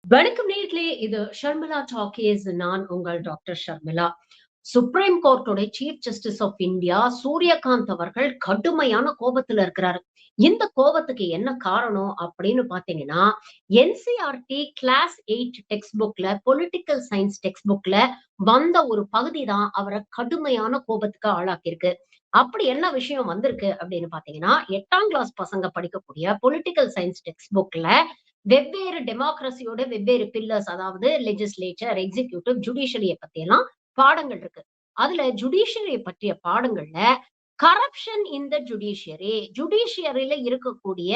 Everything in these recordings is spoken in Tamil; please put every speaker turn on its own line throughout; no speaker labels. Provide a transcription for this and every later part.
வணக்கம் நேயர்களே, இது ஷர்மிளா டாக்கீஸ். நான் உங்கள் டாக்டர் ஷர்மிளா. சுப்ரீம் கோர்ட்டோட chief justice of India Suryakant அவர்கள் கடுமையான கோபத்துல இருக்கிறாரு. இந்த கோபத்துக்கு என்ன காரணம் அப்படின்னு பாத்தீங்கன்னா, என்சிஆர்டி கிளாஸ் 8 டெக்ஸ்ட் புக்ல பொலிட்டிக்கல் சயின்ஸ் டெக்ஸ்ட் புக்ல வந்த ஒரு பகுதி தான் அவரை கடுமையான கோபத்துக்கு ஆளாக்கியிருக்கு. அப்படி என்ன விஷயம் வந்திருக்கு அப்படின்னு பாத்தீங்கன்னா, 8ஆம் கிளாஸ் பசங்க படிக்கக்கூடிய பொலிட்டிக்கல் சயின்ஸ் டெக்ஸ்ட் புக்ல வெவ்வேறு டெமோக்ரஸியோட வெவ்வேறு பில்லர்ஸ், அதாவது லெஜிஸ்லேச்சர், எக்ஸிக்யூட்டிவ், ஜுடிஷியரிய பத்தி எல்லாம் பாடங்கள் இருக்கு. அதுல ஜுடிஷியரிய பற்றிய பாடங்கள்ல கரப்ஷன் இன் த ஜுடிஷியரியில இருக்கக்கூடிய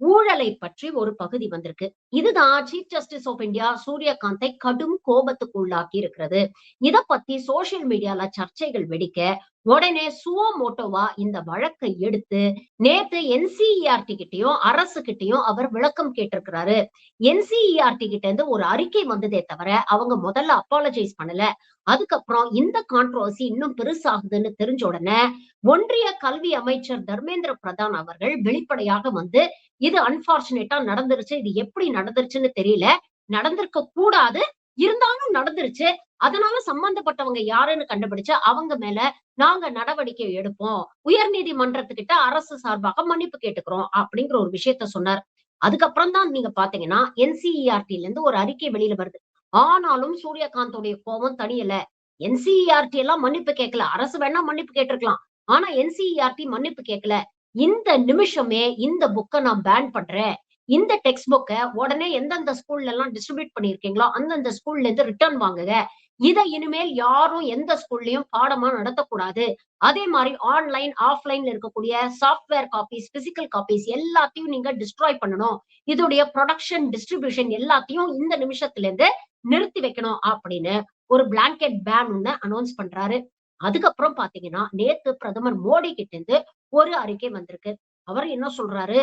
ஊழலை பற்றி ஒரு பகுதி வந்திருக்கு. இதுதான் சீஃப் ஜஸ்டிஸ் ஆஃப் இந்தியா சூரியகாந்தை கடும் கோபத்துக்கு உள்ளாக்கி இருக்கிறது. இத பத்தி சோசியல் மீடியால சர்ச்சைகள் வெடிக்க, உடனே சுவோ மோட்டோவா இந்த வழக்கை எடுத்து நேத்து என்சிஇஆர்டி கிட்டயும் அரசு கிட்டயும் அவர் விளக்கம் கேட்டிருக்கிறாரு. என்சிஇஆர்டி கிட்ட இருந்து ஒரு அறிக்கை வந்ததே தவிர அவங்க முதல்ல அப்பாலஜைஸ் பண்ணல. அதுக்கப்புறம் இந்த கான்ட்ரோவர்சி இன்னும் பெருசாகுதுன்னு தெரிஞ்ச உடனே ஒன்றிய கல்வி அமைச்சர் தர்மேந்திர பிரதான் அவர்கள் வெளிப்படையாக வந்து இது அன்பார்ச்சுனேட்டா நடந்துருச்சு, இது எப்படி நடந்துருச்சுன்னு தெரியல, நடந்திருக்க கூடாது, இருந்தாலும் நடந்துருச்சு, அதனால சம்பந்தப்பட்டவங்க யாருன்னு கண்டுபிடிச்சு அவங்க மேல நாங்க நடவடிக்கை எடுப்போம், உயர் நீதிமன்றத்துக்கிட்ட அரசு சார்பாக மன்னிப்பு கேட்டுக்கிறோம் அப்படிங்கிற ஒரு விஷயத்த சொன்னார். அதுக்கப்புறம் தான் நீங்க பாத்தீங்கன்னா என்சிஇஆர்டில இருந்து ஒரு அறிக்கை வெளியில வருது. ஆனாலும் சூரியகாந்தோடைய கோபம் தனியல. என்சிஇஆர்டி எல்லாம் மன்னிப்பு கேட்கல. அரசு வேணா மன்னிப்பு கேட்டிருக்கலாம். ஆனா என்சிஇஆர்டி மன்னிப்பு கேட்கல. இந்த நிமிஷமே இந்த புக்க நான் பேன் பண்றேன். இந்த டெக்ஸ்ட் புக்க உடனே எந்தெந்த ஸ்கூல்ல எல்லாம் டிஸ்ட்ரிபியூட் பண்ணிருக்கீங்களோ அந்தந்த ஸ்கூல்ல இருந்து ரிட்டர்ன் வாங்குங்க. இத இனிமேல் யாரும் எந்த ஸ்கூல்லயும் பாடமா நடத்தக்கூடாது. அதே மாதிரி ஆன்லைன், ஆஃப்லைன்ல இருக்கக்கூடிய சாஃப்ட்வேர் காப்பீஸ், பிசிக்கல் காப்பீஸ் எல்லாத்தையும் நீங்க டிஸ்ட்ராய் பண்ணணும். இதோடைய ப்ரொடக்ஷன், டிஸ்ட்ரிபியூஷன் எல்லாத்தையும் இந்த நிமிஷத்துல இருந்து நிறுத்தி வைக்கணும் அப்படின்னு ஒரு பிளாங்கெட் பேன் ஒண்ணு அனௌன்ஸ் பண்றாரு. அதுக்கப்புறம் பாத்தீங்கன்னா, நேத்து பிரதமர் மோடி கிட்ட இருந்து ஒரு அறிக்கை வந்திருக்கு. அவர் என்ன சொல்றாரு,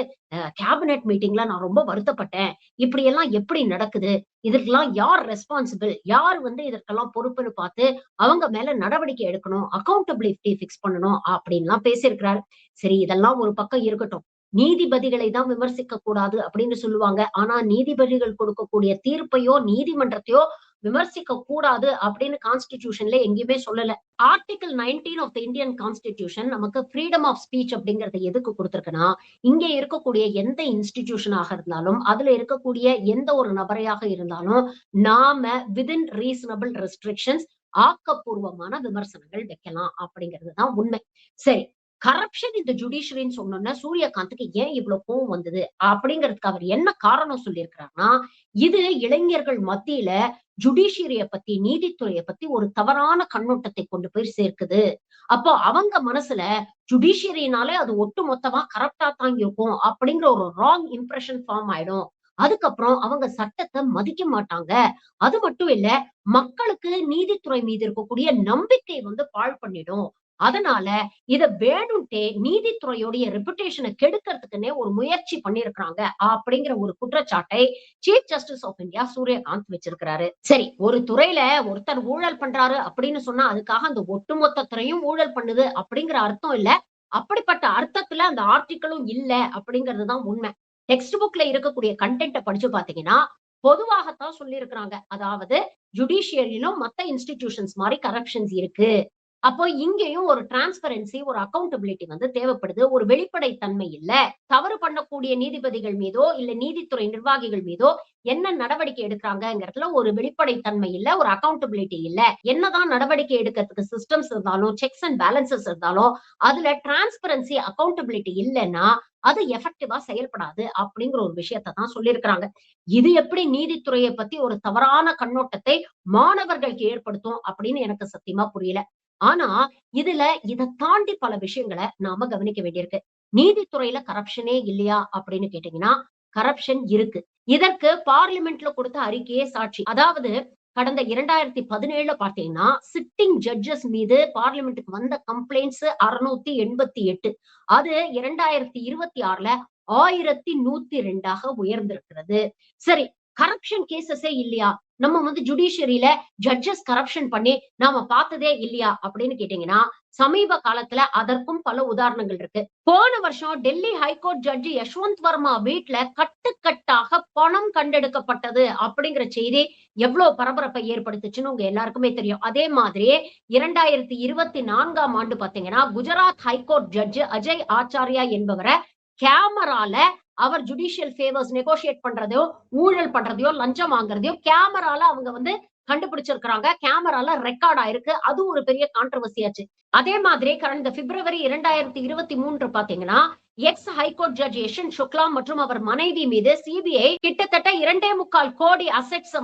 கேபினெட் மீட்டிங்ல நான் ரொம்ப வருத்தப்பட்டேன். இப்படி எல்லாம் எப்படி நடக்குது? இதுக்கெல்லாம் யார் ரெஸ்பான்சிபிள்? யார் வந்து இதற்கெல்லாம் பொறுப்புன்னு பார்த்து அவங்க மேல நடவடிக்கை எடுக்கணும். அக்கவுண்டபிலிட்டி ஃபிக்ஸ் பண்ணணும் அப்படின்லாம் பேசியிருக்கிறாரு. சரி, இதெல்லாம் ஒரு பக்கம் இருக்கட்டும். நீதிபதிகளை தான் விமர்சிக்க கூடாது அப்படின்னு சொல்லுவாங்க. ஆனா நீதிபதிகள் கொடுக்கக்கூடிய தீர்ப்பையோ, நீதிமன்றத்தையோ விமர்சிக்க கூடாது அப்படின்னு கான்ஸ்டிடியூஷன்ல எங்கேயுமே சொல்லல. Article 19 of the Indian constitution நமக்கு ஃப்ரீடம் ஆஃப் ஸ்பீச் அப்படிங்கறத எதுக்கு கொடுத்திருக்குன்னா, இங்க இருக்கக்கூடிய எந்த இன்ஸ்டிடியூஷனாக இருந்தாலும், அதுல இருக்கக்கூடிய எந்த ஒரு நபரையாக இருந்தாலும், நாம வித்தின் ரீசனபிள் ரெஸ்ட்ரிக்ஷன்ஸ் ஆக்கப்பூர்வமான விமர்சனங்கள் வைக்கலாம் அப்படிங்கிறது தான் உண்மை. சரி, கரப்ஷன் இந்த ஜுடிஷியரின்னு சொன்னோம்னா சூரியகாந்துக்கு ஏன் இவ்வளவு கோவம் வந்தது அப்படிங்கிறதுக்கு அவர் என்ன காரணம் சொல்லியிருக்கிறாருன்னா, இது இளைஞர்கள் மத்தியில ஜுடிஷியரிய பத்தி, நீதித்துறைய பத்தி ஒரு தவறான கண்ணோட்டத்தை கொண்டு போய் சேர்க்குது. அப்போ அவங்க மனசுல ஜுடிஷியரினாலே அது ஒட்டு மொத்தமா கரப்ட்டா தான் இருக்கும் அப்படிங்கிற ஒரு ராங் இம்ப்ரஷன் ஃபார்ம் ஆயிடும். அதுக்கப்புறம் அவங்க சட்டத்த மதிக்க மாட்டாங்க. அது மட்டும் இல்ல, மக்களுக்கு நீதித்துறை மீது இருக்கக்கூடிய நம்பிக்கை வந்து பாழ் பண்ணிடும். அதனால இத வேணும்ட்டே நீதித்துறையுடைய ரெபுடேஷன கெடுக்கிறதுக்குன்னே ஒரு முயற்சி பண்ணியிருக்கிறாங்க அப்படிங்கிற ஒரு குற்றச்சாட்டை chief justice of India Suryakant வச்சிருக்கிறாரு. சரி, ஒரு துறையில ஒருத்தர் ஊழல் பண்றாரு அப்படின்னு சொன்னா அதுக்காக அந்த ஒட்டுமொத்த துறையும் ஊழல் பண்ணுது அப்படிங்கிற அர்த்தம் இல்ல. அப்படிப்பட்ட அர்த்தத்துல அந்த ஆர்டிக்கிளும் இல்ல அப்படிங்கிறது தான் உண்மை. டெக்ஸ்ட் புக்ல இருக்கக்கூடிய கண்டென்ட்ட படிச்சு பாத்தீங்கன்னா, பொதுவாகத்தான் சொல்லியிருக்கிறாங்க. அதாவது ஜுடிஷியரியிலும் மத்த இன்ஸ்டிடியூஷன்ஸ் மாரி கரப்ஷன்ஸ் இருக்கு. அப்போ இங்கேயும் ஒரு டிரான்ஸ்பரன்சி, ஒரு அக்கவுண்டபிலிட்டி வந்து தேவைப்படுது. ஒரு வெளிப்படை தன்மை இல்ல. தவறு பண்ணக்கூடிய நீதிபதிகள் மீதோ, இல்ல நீதித்துறை நிர்வாகிகள் மீதோ என்ன நடவடிக்கை எடுக்கிறாங்கங்கிறதுல ஒரு வெளிப்படை தன்மை இல்ல, ஒரு அக்கவுண்டபிலிட்டி இல்ல. என்னதான் நடவடிக்கை எடுக்கிறதுக்கு சிஸ்டம்ஸ் இருந்தாலும், செக்ஸ் அண்ட் பேலன்சஸ் இருந்தாலும், அதுல டிரான்ஸ்பரன்சி, அக்கவுண்டபிலிட்டி இல்லன்னா, அது எஃபெக்டிவா செயல்படாது அப்படிங்கிற ஒரு விஷயத்த தான் சொல்லியிருக்கிறாங்க. இது எப்படி நீதித்துறையை பத்தி ஒரு தவறான கண்ணோட்டத்தை மாணவர்களுக்கு ஏற்படுத்தும் அப்படின்னு எனக்கு சத்தியமா புரியல. ஆனா, இதுல இத தாண்டி பல விஷயங்கள நாம கவனிக்க வேண்டியிருக்கு. நீதித்துறையில கரப்ஷனே இல்லையா அப்படின்னு கேட்டீங்கன்னா, கரப்ஷன் இருக்கு. இதற்கு பார்லிமென்ட்ல கொடுத்த அறிக்கையே சாட்சி. அதாவது கடந்த 2017ல பார்த்தீங்கன்னா, சிட்டிங் ஜட்ஜஸ் மீது பார்லிமென்ட்க்கு வந்த கம்ப்ளைண்ட்ஸ் 688. அது 2026ல 1102ஆக உயர்ந்திருக்கிறது. சரி, கரப்ஷன் கேஸஸே இல்லையா? நம்ம ஜுடிஷியரியில ஜட்ஜஸ் கரப்ஷன் பண்ணி நாம பார்த்ததே இல்லையா அப்படின்னு கேட்டீங்கன்னா, சமீப காலத்துல அதற்கும் பல உதாரணங்கள் இருக்கு. போன வருஷம் டெல்லி ஹைகோர்ட் ஜட்ஜி யஷ்வந்த் வர்மா வீட்ல கட்டுக்கட்டாக பணம் கண்டெடுக்கப்பட்டது அப்படிங்கிற செய்தி எவ்வளவு பரபரப்பை ஏற்படுத்துச்சுன்னு உங்க எல்லாருக்குமே தெரியும். அதே மாதிரி 2024ஆம் ஆண்டு பாத்தீங்கன்னா, குஜராத் ஹைகோர்ட் ஜட்ஜ் அஜய் ஆச்சாரியா என்பவர கேமரால அவர் ஜுடிஷியல் ஃபேவர்ஸ் நெகோஷியேட் பண்றதையோ, ஊழல் பண்றதையோ, லஞ்சம் வாங்குறதையோ கேமரால அவங்க கண்டுபிடிச்சிருக்காங்க. கேமரால ரெக்கார்ட் ஆயிருக்கு. அது ஒரு பெரிய கான்ட்ரோவர்சி ஆச்சு. அதே மாதிரி கடந்த பிப்ரவரி 2023 பாத்தீங்கன்னா, ex high court judge Yashwant Shukla மற்றும் அவர் மனைவி மீது சிபிஐ கிட்டத்தட்ட 2.25 கோடி அசெட்ஸ்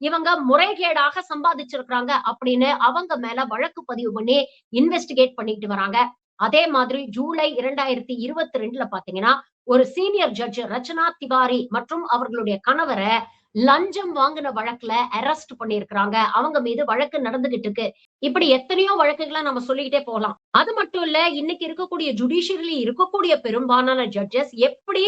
இவங்க முறைகேடாக சம்பாதிச்சிருக்காங்க அப்படின்னு அவங்க மேல வழக்கு பதிவு பண்ணி இன்வெஸ்டிகேட் பண்ணிட்டு வராங்க. அதே மாதிரி ஜூலை 2022ல பாத்தீங்கன்னா, ஒரு சீனியர் ஜட்ஜ் ரச்சனா திவாரி மற்றும் அவர்களுடைய கணவரை லஞ்சம் வாங்கின வழக்குல அரெஸ்ட் பண்ணியிருக்கிறாங்க. அவங்க மீது வழக்கு நடந்துகிட்டு இருக்கு. இப்படி எத்தனையோ வழக்குகளை நம்ம சொல்லிக்கிட்டே போலாம். அது மட்டும் இல்ல, இன்னைக்கு இருக்கக்கூடிய ஜுடிஷியரியில் இருக்கக்கூடிய பெரும்பாலான ஜட்ஜஸ் எப்படி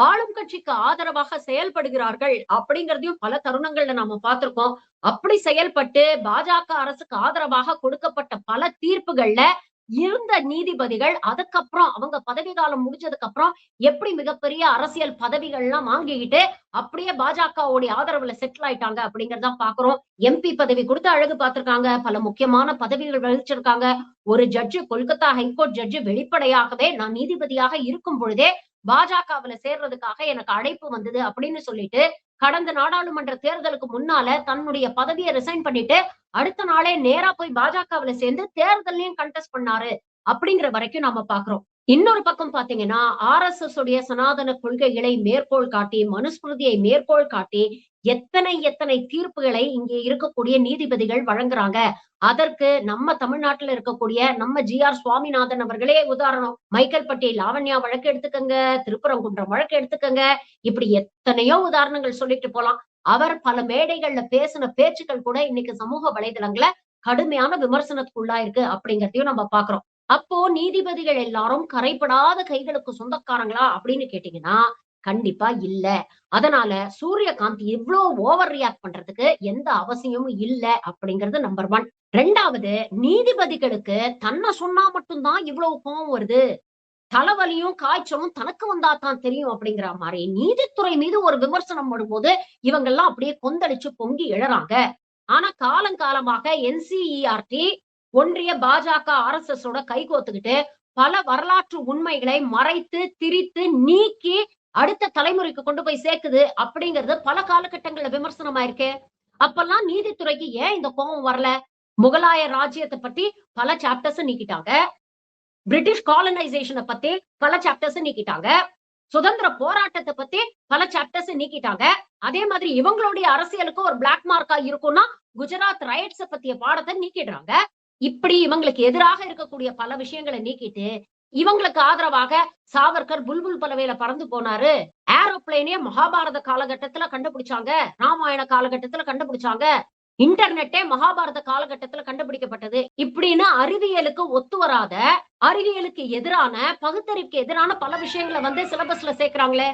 ஆளும் கட்சிக்கு ஆதரவாக செயல்படுகிறார்கள் அப்படிங்கறதையும் பல தருணங்கள்ல நாம பார்த்திருக்கோம். அப்படி செயல்பட்டு பாஜக அரசுக்கு ஆதரவாக கொடுக்கப்பட்ட பல தீர்ப்புகள்ல இருந்த நீதிபதிகள் அதுக்கப்புறம் அவங்க பதவி காலம் முடிஞ்சதுக்கு அப்புறம் எப்படி மிகப்பெரிய அரசியல் பதவிகள் எல்லாம் வாங்கிக்கிட்டு அப்படியே பாஜகவுடைய ஆதரவுல செட்டில் ஆயிட்டாங்க அப்படிங்கறத பாக்குறோம். எம்பி பதவி கொடுத்து அழகு பார்த்திருக்காங்க. பல முக்கியமான பதவிகள் வகிச்சிருக்காங்க. ஒரு ஜட்ஜு கொல்கத்தா ஹைகோர்ட் ஜட்ஜு வெளிப்படையாகவே நான் நீதிபதியாக இருக்கும் பொழுதே பாஜகவுல சேர்றதுக்காக எனக்கு அழைப்பு வந்தது அப்படின்னு சொல்லிட்டு கடந்த நாடாளுமன்ற தேர்தலுக்கு முன்னால தன்னுடைய பதவியை ரிசைன் பண்ணிட்டு அடுத்த நாளே நேரா போய் பாஜகவுல சேர்ந்து தேர்தலையும் கண்டெஸ்ட் பண்ணாரு அப்படிங்கிற வரைக்கும் நாம பாக்குறோம். இன்னொரு பக்கம் பாத்தீங்கன்னா, ஆர்எஸ்எஸ் உடைய சனாதன கொள்கைகளை மேற்கோள் காட்டி, மனுஸ்மிருதியை மேற்கோள் காட்டி எத்தனை தீர்ப்புகளை இங்கே இருக்கக்கூடிய நீதிபதிகள் வழங்குறாங்க. அதற்கு நம்ம தமிழ்நாட்டுல இருக்கக்கூடிய நம்ம ஜி.ஆர். சுவாமிநாதன் அவர்களே உதாரணம். மைக்கேல் பட்டேல் லாவண்யா வழக்கு எடுத்துக்கங்க, திருப்பரங்குன்றம் வழக்கு எடுத்துக்கங்க, இப்படி எத்தனையோ உதாரணங்கள் சொல்லிட்டு போலாம். அவர் பல மேடைகள்ல பேசின பேச்சுக்கள் கூட இன்னைக்கு சமூக வலைதளங்கள கடுமையான விமர்சனத்துக்குள்ளாயிருக்கு அப்படிங்கறதையும் நம்ம பாக்குறோம். அப்போ நீதிபதிகள் எல்லாரும் கரைபடாத கைகளுக்கு சொந்தக்காரங்களா அப்படின்னு கேட்டீங்கன்னா, கண்டிப்பா இல்ல. அதனால சூரியகாந்த் இவ்ளோ ஓவர் ரியாக்ட் பண்றதுக்கு எந்த அவசியமும் இல்ல அப்படிங்கிறது நம்பர் 1. 2வது, நீதிபதிகளுக்கு தன்னை சொன்னா மட்டும்தான் இவ்வளவு கோவம் வருது. தலைவலியும் காய்ச்சலும் தனக்கு வந்தா தான் தெரியும் அப்படிங்கிற மாதிரி நீதித்துறை மீது ஒரு விமர்சனம் வரும்போது இவங்க எல்லாம் அப்படியே கொந்தளிச்சு பொங்கி எழறாங்க. ஆனா காலங்காலமாக என்சிஇஆர்டி ஒன்றிய பாஜக ஆர்எஸ்எஸ் ஓட கைகோத்துக்கிட்டு பல வரலாற்று உண்மைகளை மறைத்து திரித்து நீக்கி அடுத்த தலைமுறைக்கு கொண்டு போய் சேர்க்குது அப்படிங்கிறது பல காலகட்டங்கள்ல விமர்சனமாயிருக்கு. அப்பெல்லாம் நீதித்துறைக்கு ஏன் இந்த கோபம் வரல? முகலாய ராஜ்யத்தை பத்தி பல சாப்டர்ஸ் நீக்கிட்டாங்க. பிரிட்டிஷ் காலனைசேஷனை பத்தி பல சாப்டர்ஸ் நீக்கிட்டாங்க. சுதந்திர போராட்டத்தை பத்தி பல சாப்டர்ஸ் நீக்கிட்டாங்க. அதே மாதிரி இவங்களுடைய அரசியலுக்கு ஒரு பிளாக் மார்க்கா இருக்கும்னா குஜராத் ரைட்ஸ் பத்திய பாடத்தை நீக்கிடுறாங்க. இப்படி இவங்களுக்கு எதிராக இருக்கக்கூடிய பல விஷயங்களை நீக்கிட்டு இவங்களுக்கு ஆதரவாக சாவர்கர் புல்புல் பலவையில பறந்து போனாரு. ஏரோப்ளேனே மகாபாரத காலகட்டத்துல கண்டுபிடிச்சாங்க, ராமாயண காலகட்டத்துல கண்டுபிடிச்சாங்க, இன்டர்நெட்டே மகாபாரத காலகட்டத்துல கண்டுபிடிக்கப்பட்டது. இப்படின்னு அறிவியலுக்கு ஒத்து வராத, அறிவியலுக்கு எதிரான, பகுத்தறிவுக்கு எதிரான பல விஷயங்களை சிலபஸ்ல சேர்க்கிறாங்களே.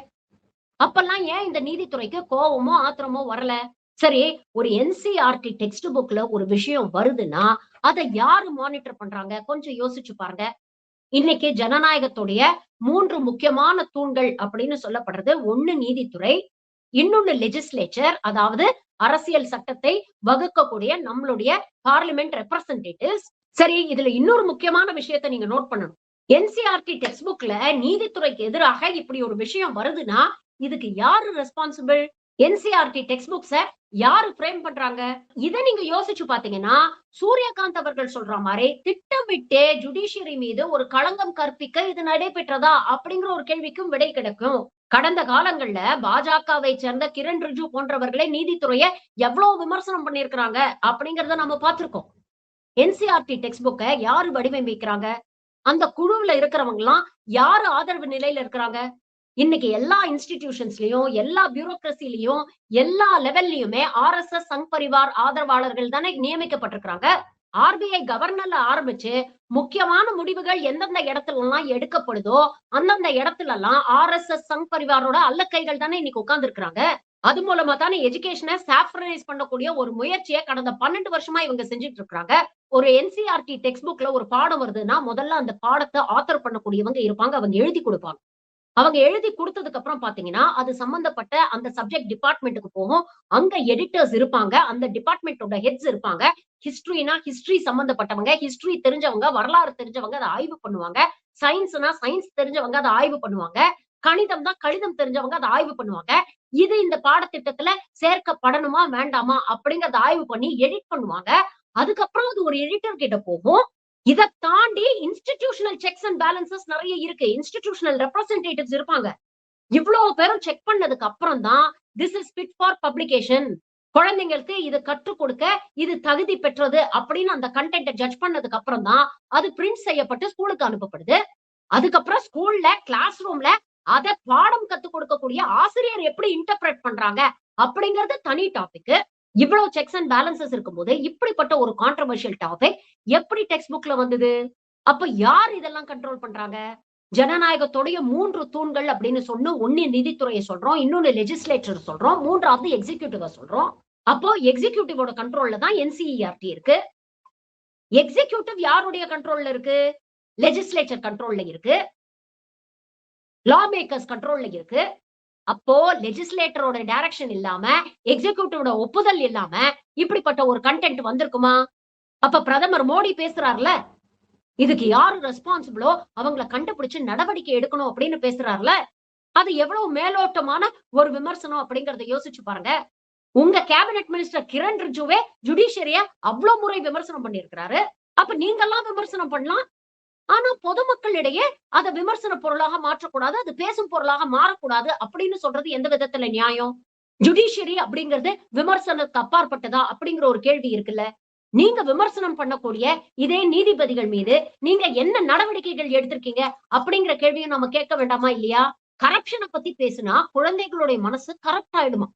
அப்பெல்லாம் ஏன் இந்த நீதித்துறைக்கு கோவமோ ஆத்திரமோ வரல? சரி, ஒரு என்சிஆர்டி டெக்ஸ்ட் புக்ல ஒரு விஷயம் வருதுன்னா அதை யாரு மானிட்டர் பண்றாங்க? கொஞ்சம் யோசிச்சு பாருங்க. இன்னைக்கு ஜனநாயகத்துடைய 3 முக்கியமான தூண்கள் அப்படின்னு சொல்லப்படுறது, ஒண்ணு நீதித்துறை, இன்னொன்னு லெஜிஸ்லேச்சர், அதாவது அரசியல் சட்டத்தை வகுக்கக்கூடிய நம்மளுடைய பார்லிமெண்ட் ரெப்ரசன்டேட்டிவ்ஸ். சரி, இதுல இன்னொரு முக்கியமான விஷயத்தை நீங்க நோட் பண்ணணும். என்சிஆர்டி டெக்ஸ்ட் புக்ல நீதித்துறைக்கு எதிராக இப்படி ஒரு விஷயம் வருதுன்னா இதுக்கு யாரு ரெஸ்பான்சிபிள்? என்சிஆர்டி டெக்ஸ்ட் புக்ஸ யாரு ஃப்ரேம் பண்றாங்க? இதை நீங்க யோசிச்சு பாத்தீங்கன்னா, சூரியகாந்த் அவர்கள் சொல்ற மாதிரி திட்டமிட்டே ஜுடிஷியரி மீது ஒரு களங்கம் கற்பிக்க இது நடைபெற்றதா அப்படிங்கிற ஒரு கேள்விக்கும் விடை கிடைக்கும். கடந்த காலங்கள்ல பாஜகவை சேர்ந்த கிரண் ரிஜிஜு போன்றவர்களை நீதித்துறைய எவ்வளவு விமர்சனம் பண்ணிருக்கிறாங்க அப்படிங்கறத நம்ம பார்த்திருக்கோம். என்சிஆர்டி டெக்ஸ்ட் புக்க யாரு வடிவமைக்கிறாங்க? அந்த குழுவுல இருக்கிறவங்க எல்லாம் யாரு ஆதரவு நிலையில இருக்கிறாங்க? இன்னைக்கு எல்லா இன்ஸ்டிடியூஷன்ஸ்லயும், எல்லா பியூரோக்ரசிலையும், எல்லா லெவல்லயுமே ஆர்எஸ்எஸ் சங் பரிவார் ஆதரவாளர்கள் தானே நியமிக்கப்பட்டிருக்கிறாங்க. ஆர்பிஐ கவர்னர்ல ஆரம்பிச்சு முக்கியமான முடிவுகள் எந்தெந்த இடத்துல எல்லாம் எடுக்கப்படுதோ அந்தந்த இடத்துல எல்லாம் ஆர்எஸ்எஸ் சங் பரிவாரோட அல்லக்கைகள் தானே இன்னைக்கு உட்கார்ந்து இருக்கிறாங்க. அது மூலமா தானே எஜுகேஷனை சாஃப்ரனைஸ் பண்ணக்கூடிய ஒரு முயற்சியை கடந்த 12 வருஷமா இவங்க செஞ்சுட்டு இருக்காங்க. ஒரு என்சிஆர்டி டெக்ஸ்ட் புக்ல ஒரு பாடம் வருதுன்னா, முதல்ல அந்த பாடத்த ஆத்தர் பண்ணக்கூடியவங்க இருப்பாங்க. அவங்க எழுதி குடுப்பாங்க. அவங்க எழுதி குடுத்ததுக்கு அப்புறம் பாத்தீங்கன்னா, அது சம்பந்தப்பட்ட அந்த சப்ஜெக்ட் டிபார்ட்மென்ட்க்கு போகும். அங்க எடிட்டர்ஸ் இருப்பாங்க. அந்த டிபார்ட்மென்ட்டோட ஹெட்ஸ் இருப்பாங்க. ஹிஸ்டரினா ஹிஸ்டரி சம்பந்தப்பட்டவங்க, ஹிஸ்டரி தெரிஞ்சவங்க, வரலாறு தெரிஞ்சவங்க அத ஆய்வு பண்ணுவாங்க. சயன்ஸ்னா சயன்ஸ் தெரிஞ்சவங்க அத ஆய்வு பண்ணுவாங்க. கணிதம்னா கணிதம் தெரிஞ்சவங்க அத ஆய்வு பண்ணுவாங்க. இது இந்த பாடத்திட்டத்துல சேர்க்கப்படணுமா, வேண்டாமா அப்படிங்கிறத ஆய்வு பண்ணி எடிட் பண்ணுவாங்க. அதுக்கப்புறம் அது ஒரு எடிட்டர் கிட்ட போகும். இத தாண்டி இன்ஸ்டிடியூஷனல் செக்ஸ் அண்ட் பேலன்சஸ் நெறைய இருக்கு. இன்ஸ்டிடியூஷனல் ரெப்ரசன்டேட்டிவ்ஸ் இருப்பாங்க. இவ்ளோ பேரும் செக் பண்ணதுக்கு அப்புறம் தான் this is fit for publication. குழந்தைங்களுக்கு இத கற்றுக் கொடுக்க இது தகுதி பெற்றது அப்படின்னு அந்த கன்டென்ட்ட ஜட்ஜ் பண்ணதுக்கு அப்புறம் தான் அது பிரிண்ட் செய்யப்பட்டு ஸ்கூலுக்கு அனுப்பப்படுது. அதுக்கப்புறம் ஸ்கூல்ல கிளாஸ் ரூம்ல அத பாடம் கத்துக் கொடுக்கக்கூடிய ஆசிரியர் எப்படி இன்டர்பிரட் பண்றாங்க அப்படிங்கிறது தனி டாபிக். இவ்வளவு செக்ஸ் அண்ட் பேலன்சஸ் இருக்கும்போது இப்படிப்பட்ட ஒரு கான்ட்ரோவர்ஷியல் டாபிக் எப்படி டெக்ஸ்ட் புக்ல வந்தது? அப்ப யார் இதெல்லாம் கண்ட்ரோல் பண்றாங்க? ஜனநாயகத்துடைய 3 தூண்கள் அப்படின்னு சொன்னு ஒண்ணு நீதித்துறையை சொல்றோம், இன்னொன்னு லெஜிஸ்லேச்சர் சொல்றோம், மூன்றாவது எக்ஸிகியூட்டிவ சொல்றோம். அப்போ எக்ஸிகியூட்டிவோட கண்ட்ரோல்ல தான் என்சிஇஆர்டி இருக்கு. எக்ஸிகியூட்டிவ் யாருடைய கண்ட்ரோல்ல இருக்கு? லெஜிஸ்லேச்சர் கண்ட்ரோல்ல இருக்கு. லா மேக்கர்ஸ் கண்ட்ரோல்ல இருக்கு. அப்போ லெஜிஸ்லேட்டரோட டைரக்ஷன் இல்லாம, எக்ஸிகியூட்டிவோட ஒப்புதல் இல்லாம இப்படிப்பட்ட ஒரு கன்டென்ட் வந்திருக்குமா? அப்ப பிரதமர் மோடி பேசுறார்ல, இதுக்கு யாரு ரெஸ்பான்சிபிளோ அவங்கள கண்டுபிடிச்சு நடவடிக்கை எடுக்கணும் அப்படின்னு பேசுறார்ல, அது எவ்வளவு மேலோட்டமான ஒரு விமர்சனம் அப்படிங்கறத யோசிச்சு பாருங்க. உங்க கேபினெட் மினிஸ்டர் கிரண் ரிஜிஜுவே ஜுடிஷியரிய அவ்ளோ முறை விமர்சனம் பண்ணியிருக்கிறாரு. அப்ப நீங்கெல்லாம் விமர்சனம் பண்ணலாம். ஆனா பொதுமக்களிடையே அத விமர்சன பொருளாக மாற்றக்கூடாது. அது பேசும் பொருளாக மாறக்கூடாது அப்படின்னு சொல்றது எந்த விதத்துல நியாயம்? ஜுடிஷியரி அப்படிங்கிறது விமர்சனத்துக்கு அப்பாற்பட்டதா அப்படிங்கிற ஒரு கேள்வி இருக்குல்ல. நீங்க விமர்சனம் பண்ணக்கூடிய இதே நீதிபதிகள் மீது நீங்க என்ன நடவடிக்கைகள் எடுத்திருக்கீங்க அப்படிங்கிற கேள்வியும் நம்ம கேட்க வேண்டாமா இல்லையா? கரப்ஷன பத்தி பேசினா குழந்தைகளுடைய மனசு கரப்ட் ஆயிடுமா?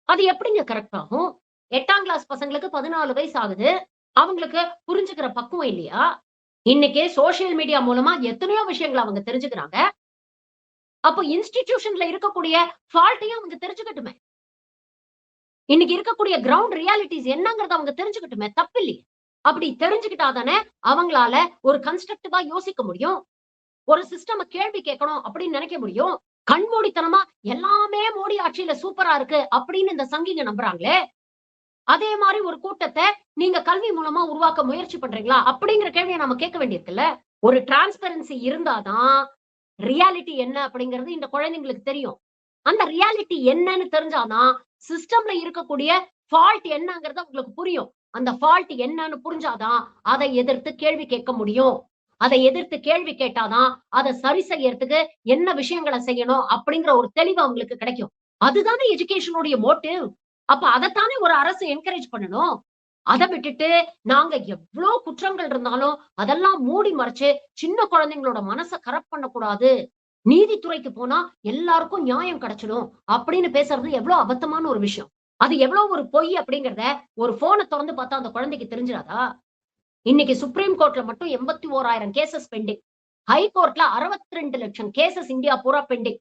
அது எப்படிங்க கரெக்ட் ஆகும்? 8ஆம் கிளாஸ் பசங்களுக்கு 14 வயசு ஆகுது. அவங்களுக்கு புரிஞ்சுக்கிற பக்குவம் இல்லையா? இன்னைக்கு சோசியல் மீடியா மூலமா எத்தனையோ விஷயங்கள அவங்க தெரிஞ்சுக்கிறாங்க. அப்போ இன்ஸ்டிடியூஷன்ல இருக்கக்கூடிய ஃபால்ட்டையும் அவங்க தெரிஞ்சுக்கட்டுமே. இன்னைக்கு இருக்கக்கூடிய கிரவுண்ட் ரியாலிட்டிஸ் என்னங்கிறத அவங்க தெரிஞ்சுக்கட்டுமே. தப்பில்லையே. அப்படி தெரிஞ்சுக்கிட்டா தானே அவங்களால ஒரு கன்ஸ்ட்ரக்டிவா யோசிக்க முடியும். ஒரு சிஸ்டம கேள்வி கேட்கணும் அப்படின்னு நினைக்க முடியும். கண்மூடித்தனமா எல்லாமே மோடி ஆட்சியில சூப்பரா இருக்கு அப்படின்னு இந்த சங்கிங்க நம்புறாங்களே. அதே மாரி ஒரு கூட்டத்த நீங்க கல்வி மூலமா உருவாக்க முயற்சி பண்றீங்களா? அப்படிங்கிற கேள்விய நம்ம கேட்க வேண்டியிருக்குல்ல. ஒரு டிரான்ஸ்பரன்சி இருந்தா தான் ரியாலிட்டி என்ன அப்படிங்கிறது இந்த குழந்தைங்களுக்கு தெரியும். அந்த ரியாலிட்டி என்னன்னு தெரிஞ்சா தான் சிஸ்டம்ல இருக்கக்கூடிய ஃபால்ட் என்னங்கிறது உங்களுக்கு புரியும். அந்த ஃபால்ட் என்னன்னு புரிஞ்சா தான் அதை எதிர்த்து கேள்வி கேட்க முடியும். அதை எதிர்த்து கேள்வி கேட்டா தான் அத சரி செய்யறதுக்கு என்ன விஷயங்கள செய்யணும் அப்படிங்கிற ஒரு தெளிவு அவங்களுக்கு கிடைக்கும். அதுதானே எஜுகேஷனுடைய மோட்டிவ். அப்ப அதத்தானே ஒரு அரசு என்கரேஜ் பண்ணணும். அத விட்டுட்டு நாங்க எவ்ளோ குற்றங்கள் இருந்தாலும் அதெல்லாம் மூடி மறைச்சு சின்ன குழந்தைங்களோட மனச கரப்ட் பண்ணக்கூடாது. நீதித்துறைக்கு போனா எல்லாருக்கும் நியாயம் கிடைச்சிடும் அப்படின்னு பேசுறது எவ்ளோ அபத்தமான ஒரு விஷயம். அது எவ்வளவு ஒரு பொய் அப்படிங்கிறத ஒரு போன தொறந்து பார்த்தா அந்த குழந்தைக்கு தெரிஞ்சிராதா? இன்னைக்கு சுப்ரீம் கோர்ட்ல மட்டும் 81,000 கேஸஸ் பெண்டிங். ஹை கோர்ட்ல 62 லட்சம் கேஸஸ் இந்தியா பூரா பெண்டிங்.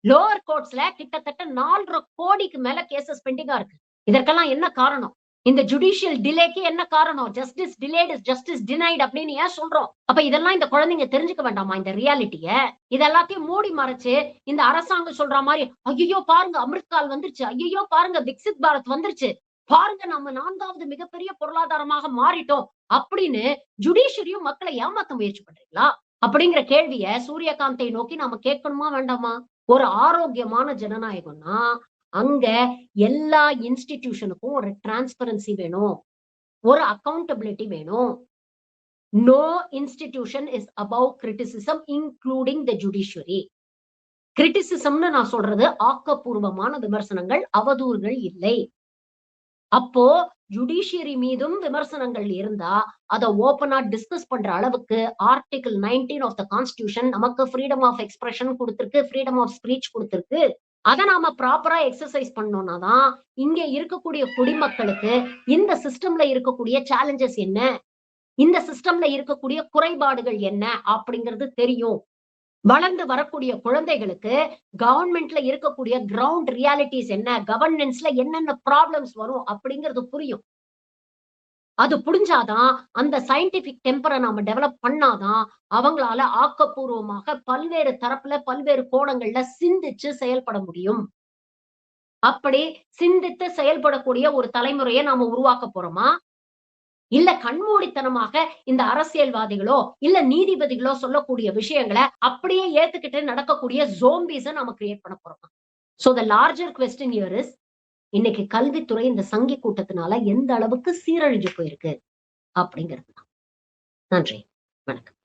லோவர் கோர்ட்ஸ்ல கிட்டத்தட்ட 4,50,000 கோடிக்கு மேல கேஸஸ் பெண்டிங்கா இருக்கு. இதற்கெல்லாம் என்ன காரணம்? இந்த ஜுடிஷியல் டிலேக்கு என்ன காரணம்? Justice delayed is justice denied அப்படின்னு ஏன் சொல்றோம்? அப்ப இதெல்லாம் இந்த குழந்தைங்க தெரிஞ்சுக்க வேண்டாமா இந்த ரியாலிட்டிய? இது எல்லாத்தையும் மூடி மறைச்சு இந்த அரசாங்கம் சொல்ற மாரி, ஐயையோ பாருங்க அமிர்த்கால் வந்துருச்சு. ஐயையோ பாருங்க விக்சித் பாரத் வந்துருச்சு. பாருங்க நம்ம 4வது மிகப்பெரிய பொருளாதாரமாக மாறிட்டோம் அப்படின்னு ஜுடிஷியரியும் மக்களை ஏமாத்த முயற்சி பண்றீங்களா? அப்படிங்கிற கேள்விய சூரியகாந்தை நோக்கி நாம கேட்கணுமா வேண்டாமா? ஒரு ஆரோக்கியமான ஜனநாயகம்னா, அங்க எல்லா இன்ஸ்டிடியூஷனுக்கும் ஒரு டிரான்ஸ்பரன்சி வேணும். ஒரு அக்கவுண்டபிலிட்டி வேணும். No institution is above criticism including the judiciary. கிரிட்டிசிசம்னு நான் சொல்றது ஆக்கப்பூர்வமான விமர்சனங்கள், அவதூறுகள் இல்லை. அப்போ ஜுடிஷியரி மீதும் விமர்சனங்கள் இருந்தா அத ஓப்பனா டிஸ்கஸ் பண்ற அளவுக்கு ஆர்டிகிள் 19 ஆஃப் த கான்ஸ்டிடியூஷன் நமக்கு ஃப்ரீடம் ஆஃப் எக்ஸ்பிரஷன் குடுத்திருக்கு, ஃப்ரீடம் ஆஃப் ஸ்பீச் குடுத்திருக்கு. அத நாம ப்ராப்பரா எக்ஸர்சைஸ் பண்ணோம்னா தான் இங்க இருக்கக்கூடிய குடிமக்களுக்கு இந்த சிஸ்டம்ல இருக்கக்கூடிய சேலஞ்சஸ் என்ன? இந்த சிஸ்டம்ல இருக்கக்கூடிய குறைபாடுகள் என்ன? அப்படிங்கிறது தெரியும். வளர்ந்து வரக்கூடிய குழந்தைகளுக்கு கவர்மெண்ட்ல இருக்கக்கூடிய கிரவுண்ட் ரியாலிட்டிஸ் என்ன, கவர்னன்ஸ்ல என்னென்ன ப்ராப்ளம்ஸ் வரும் அப்படிங்கிறது புரியும். அது புரிஞ்சாதான் அந்த சயின்டிபிக் டெம்பரை நாம டெவலப் பண்ணாதான் அவங்களால ஆக்கப்பூர்வமாக பல்வேறு தரப்புல பல்வேறு கோணங்கள்ல சிந்திச்சு செயல்பட முடியும். அப்படி சிந்தித்து செயல்படக்கூடிய ஒரு தலைமுறையை நாம உருவாக்க போறோமா? இல்ல கண்மூடித்தனமாக இந்த அரசியல்வாதிகளோ, இல்ல நீதிபதிகளோ சொல்லக்கூடிய விஷயங்கள அப்படியே ஏத்துக்கிட்டு நடக்கக்கூடிய ஜோம்பீஸ நாம கிரியேட் பண்ண போறோமா? So the larger question here is இன்னைக்கு கல்வித்துறை இந்த சங்கி கூட்டத்தினால எந்த அளவுக்கு சீரழிஞ்சு போயிருக்கு அப்படிங்கிறது தான். நன்றி. வணக்கம்.